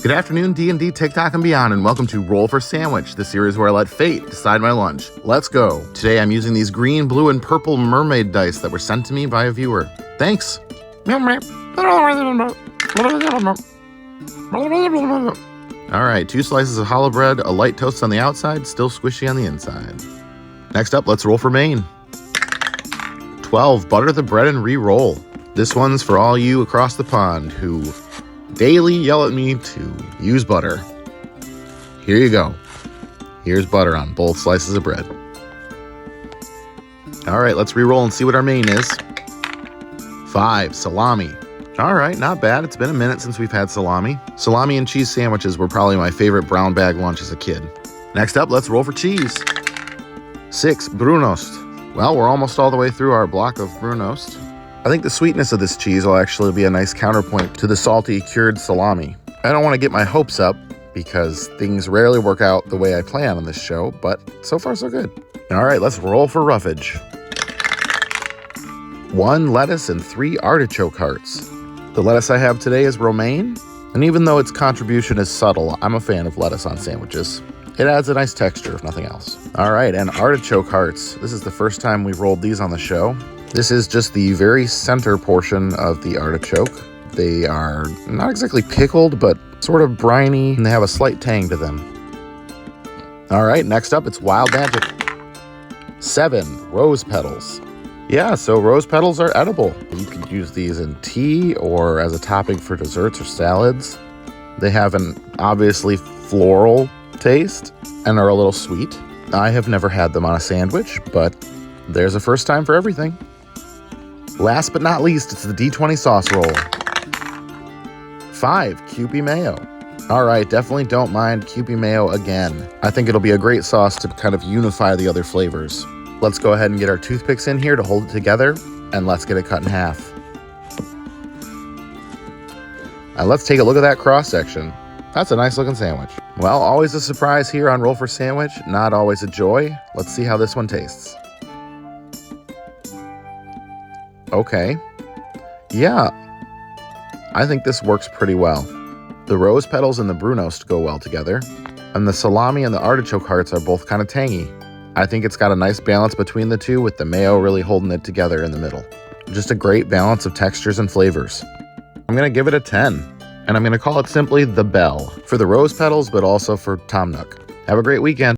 Good afternoon, D&D, TikTok, and beyond, and welcome to Roll for Sandwich, the series where I let fate decide my lunch. Let's go. Today I'm using these green, blue, and purple mermaid dice that were sent to me by a viewer. Thanks. All right, 2 slices of challah bread, a light toast on the outside, still squishy on the inside. Next up, let's roll for Maine. 12, butter the bread and re-roll. This one's for all you across the pond who daily yell at me to use butter. Here you go. Here's butter on both slices of bread. All right, let's re-roll and see what our main is. 5, salami. All right, not bad. It's been a minute since we've had salami. Salami and cheese sandwiches were probably my favorite brown bag lunch as a kid. Next up, let's roll for cheese. 6, brunost. Well, we're almost all the way through our block of brunost. I think the sweetness of this cheese will actually be a nice counterpoint to the salty cured salami. I don't want to get my hopes up because things rarely work out the way I plan on this show, but so far so good. All right, let's roll for roughage. 1 lettuce and 3 artichoke hearts. The lettuce I have today is romaine, and even though its contribution is subtle, I'm a fan of lettuce on sandwiches. It adds a nice texture, if nothing else. All right, and artichoke hearts. This is the first time we've rolled these on the show. This is just the very center portion of the artichoke. They are not exactly pickled, but sort of briny, and they have a slight tang to them. All right, next up, it's Wild Magic. 7, rose petals. Yeah, so rose petals are edible. You could use these in tea or as a topping for desserts or salads. They have an obviously floral taste and are a little sweet. I have never had them on a sandwich, but there's a first time for everything. Last but not least, it's the D20 sauce roll. 5, Kewpie mayo. All right, definitely don't mind Kewpie mayo again. I think it'll be a great sauce to kind of unify the other flavors. Let's go ahead and get our toothpicks in here to hold it together, and let's get it cut in half. And let's take a look at that cross-section. That's a nice looking sandwich. Well, always a surprise here on Roll for Sandwich, not always a joy. Let's see how this one tastes. Okay. Yeah, I think this works pretty well. The rose petals and the brunost go well together, and the salami and the artichoke hearts are both kind of tangy. I think it's got a nice balance between the two, with the mayo really holding it together in the middle. Just a great balance of textures and flavors. I'm going to give it a 10, and I'm going to call it simply the Bell, for the rose petals, but also for Tom Nook. Have a great weekend.